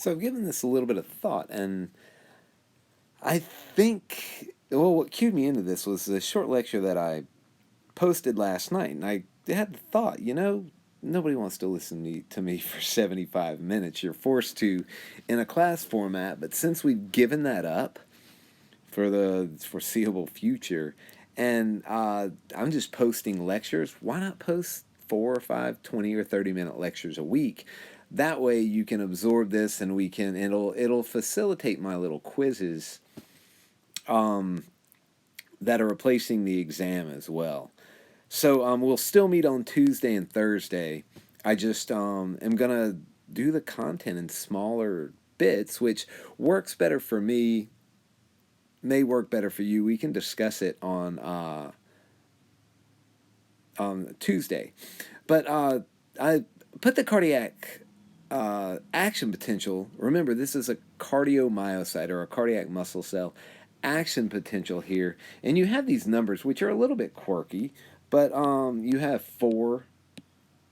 So I've given this a little bit of thought, and I think, well, what cued me into this was a short lecture that I posted last night, and I had the thought, nobody wants to listen to me for 75 minutes. You're forced to in a class format, but since we've given that up for the foreseeable future, and I'm just posting lectures, why not post 4 or 5, 20 or 30-minute lectures a week? That way you can absorb this, and it'll facilitate my little quizzes that are replacing the exam as well. So we'll still meet on Tuesday and Thursday. I just am gonna do the content in smaller bits, which works better for me, may work better for you. We can discuss it on Tuesday. But I put the cardiac action potential. Remember, this is a cardiomyocyte, or a cardiac muscle cell action potential here, and you have these numbers which are a little bit quirky, but you have 4,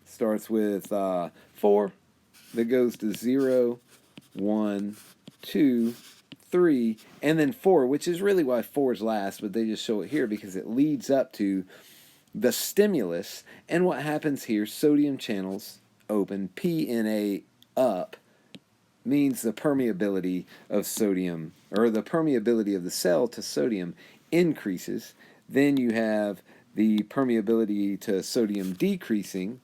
starts with 4, that goes to 0, 1, 2, 3, and then 4, which is really why 4 is last, but they just show it here because it leads up to the stimulus. And what happens here, sodium channels open, PNA up, means the permeability of sodium, or the permeability of the cell to sodium, increases. Then you have the permeability to sodium decreasing,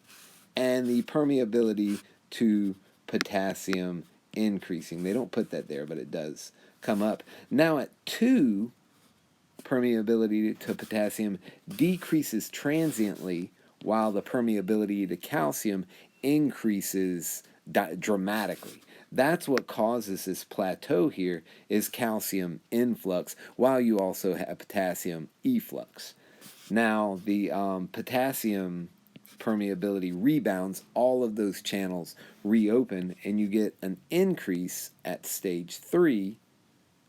and the permeability to potassium increasing. They don't put that there, but it does come up. Now at 2, permeability to potassium decreases transiently, while the permeability to calcium increases dramatically. That's what causes this plateau here, is calcium influx, while you also have potassium efflux. Now, the potassium permeability rebounds, all of those channels reopen, and you get an increase at stage 3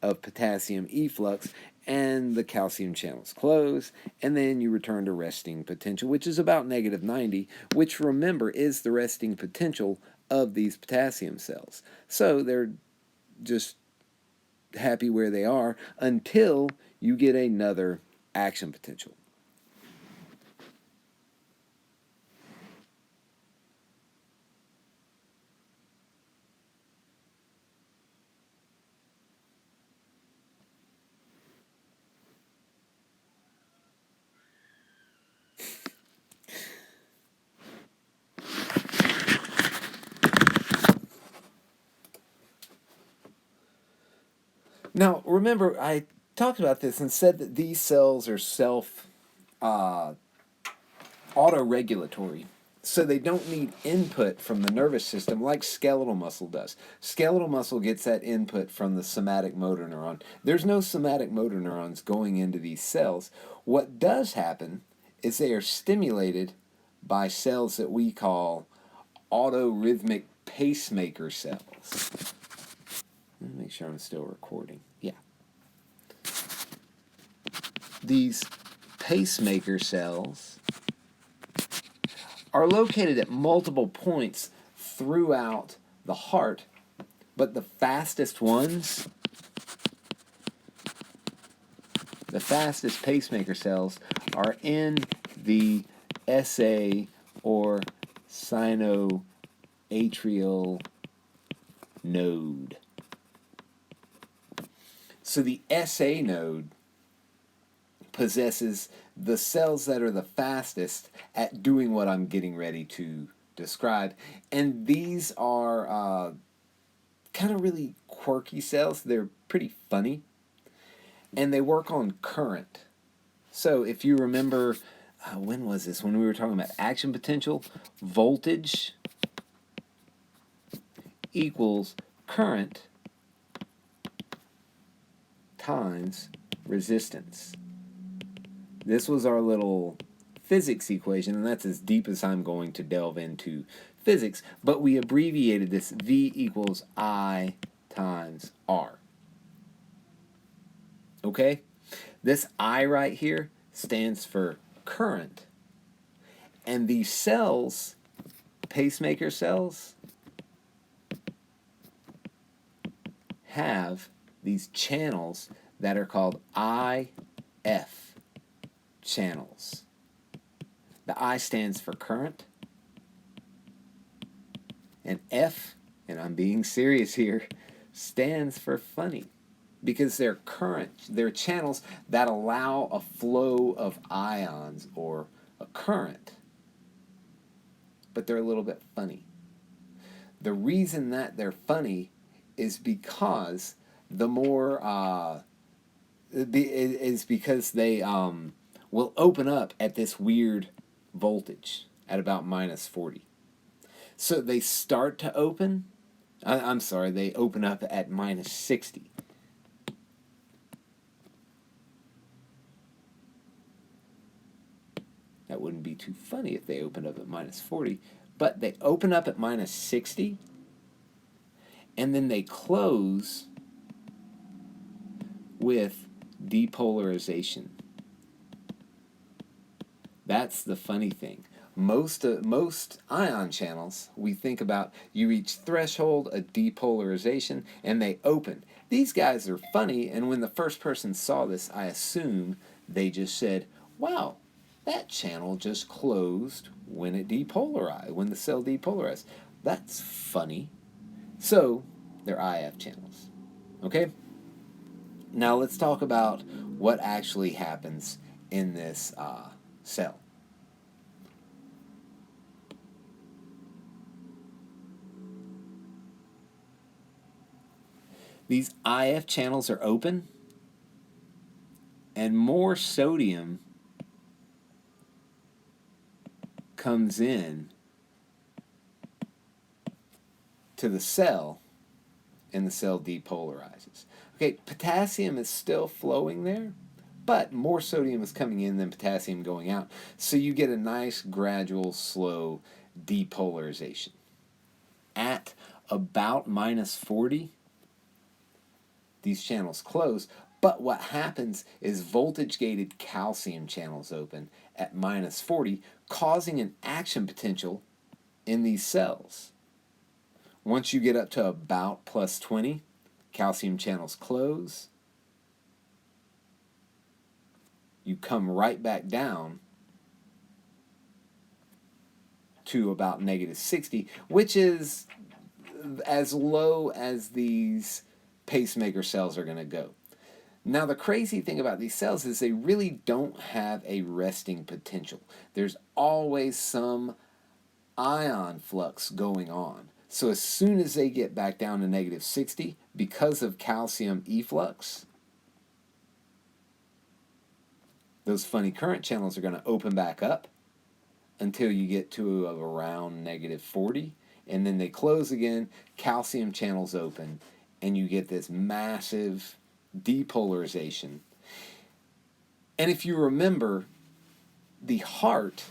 of potassium efflux, and the calcium channels close, and then you return to resting potential, which is about -90, which, remember, is the resting potential of these potassium cells. So they're just happy where they are until you get another action potential. Now, remember, I talked about this and said that these cells are auto-regulatory. So they don't need input from the nervous system like skeletal muscle does. Skeletal muscle gets that input from the somatic motor neuron. There's no somatic motor neurons going into these cells. What does happen is they are stimulated by cells that we call autorhythmic pacemaker cells. Let me make sure I'm still recording. Yeah. These pacemaker cells are located at multiple points throughout the heart, but the fastest pacemaker cells are in the SA, or sinoatrial node. So the SA node possesses the cells that are the fastest at doing what I'm getting ready to describe. And these are kind of really quirky cells. They're pretty funny. And they work on current. So if you remember, when was this? When we were talking about action potential, voltage equals current times resistance. This was our little physics equation, and that's as deep as I'm going to delve into physics, but we abbreviated this V equals I times R. Okay? This I right here stands for current. And these cells, pacemaker cells, have these channels that are called IF channels. The I stands for current, and F, and I'm being serious here, stands for funny. Because they're channels that allow a flow of ions or a current, but they're a little bit funny. The reason that they're funny is because the more is because they will open up at this weird voltage at about minus 40. So they start to open. I'm sorry, they open up at minus 60. That wouldn't be too funny if they opened up at minus 40. But they open up at minus 60, and then they close with depolarization. That's the funny thing. Most ion channels, we think about, you reach threshold, a depolarization, and they open. These guys are funny, and when the first person saw this, I assume they just said, wow, that channel just closed when it depolarized, when the cell depolarized. That's funny. So, they're IF channels. Okay? Now let's talk about what actually happens in this cell. These IF channels are open, and more sodium comes in to the cell, and the cell depolarizes. Okay, potassium is still flowing there, but more sodium is coming in than potassium going out. So you get a nice, gradual, slow depolarization. At about minus 40, these channels close, but what happens is voltage-gated calcium channels open at minus 40, causing an action potential in these cells. Once you get up to about plus 20, calcium channels close. You come right back down to about negative 60, which is as low as these pacemaker cells are going to go. Now, the crazy thing about these cells is they really don't have a resting potential. There's always some ion flux going on. So as soon as they get back down to negative 60, because of calcium efflux, those funny current channels are going to open back up until you get to around negative 40, and then they close again, calcium channels open, and you get this massive depolarization. And if you remember, the heart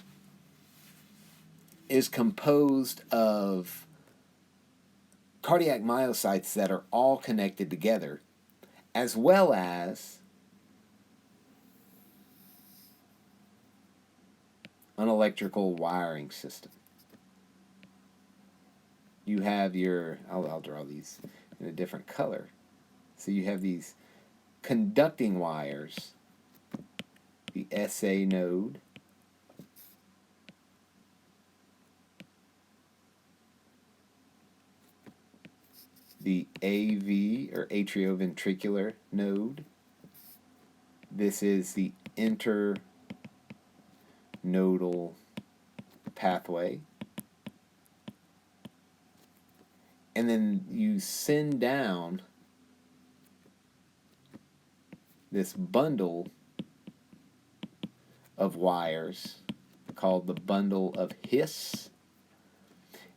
is composed of cardiac myocytes that are all connected together, as well as an electrical wiring system. You have your, I'll draw these in a different color. So you have these conducting wires, the SA node, the AV or atrioventricular node. This is the internodal pathway. And then you send down this bundle of wires called the bundle of His.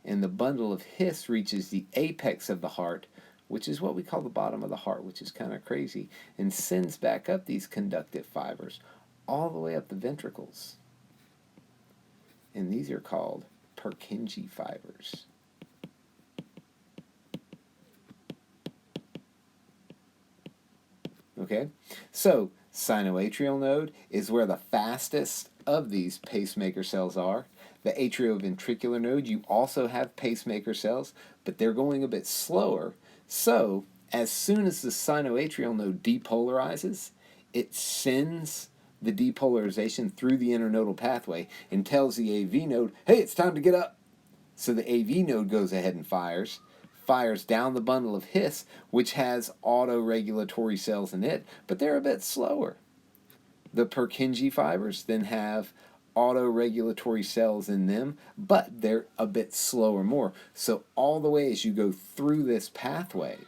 And the bundle of His reaches the apex of the heart, which is what we call the bottom of the heart, which is kind of crazy, and sends back up these conductive fibers all the way up the ventricles. And these are called Purkinje fibers. Okay, so sinoatrial node is where the fastest of these pacemaker cells are. The atrioventricular node, you also have pacemaker cells, but they're going a bit slower. So As soon as the sinoatrial node depolarizes, it sends the depolarization through the internodal pathway and tells the AV node, hey, it's time to get up. So the AV node goes ahead and fires down the bundle of His, which has autoregulatory cells in it, but they're a bit slower. The Purkinje fibers then have autoregulatory cells in them, but they're a bit slower more. So all the way as you go through this pathway,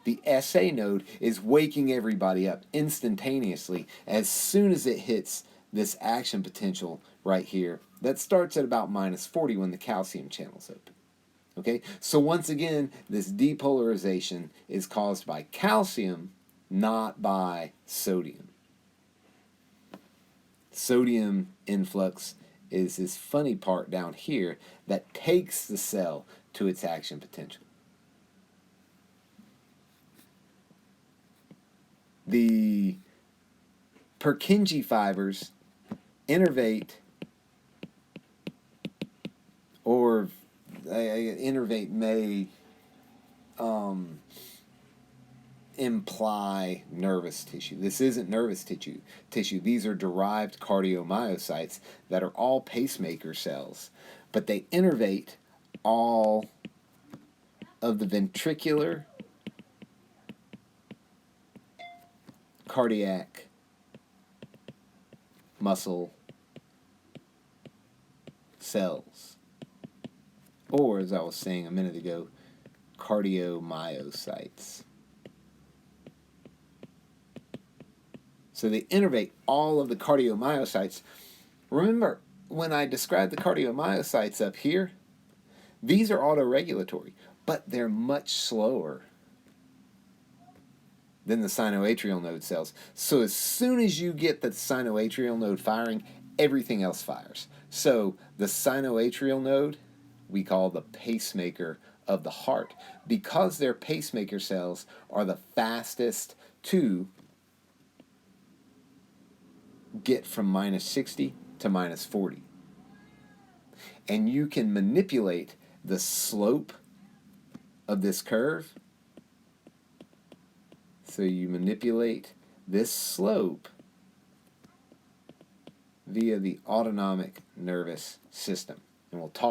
the SA node is waking everybody up instantaneously as soon as it hits this action potential right here that starts at about minus 40 when the calcium channel's open. Okay, so once again, this depolarization is caused by calcium, not by sodium. Sodium influx is this funny part down here that takes the cell to its action potential. The Purkinje fibers innervate, or innervate may imply nervous tissue. This isn't nervous tissue. These are derived cardiomyocytes that are all pacemaker cells, but they innervate all of the ventricular cardiac muscle cells, or as I was saying a minute ago, cardiomyocytes. So they innervate all of the cardiomyocytes. Remember, when I described the cardiomyocytes up here, these are autoregulatory, but they're much slower than the sinoatrial node cells. So as soon as you get the sinoatrial node firing, everything else fires. So the sinoatrial node we call the pacemaker of the heart, because their pacemaker cells are the fastest to get from minus 60 to minus 40. And you can manipulate the slope of this curve. So you manipulate this slope via the autonomic nervous system. And we'll talk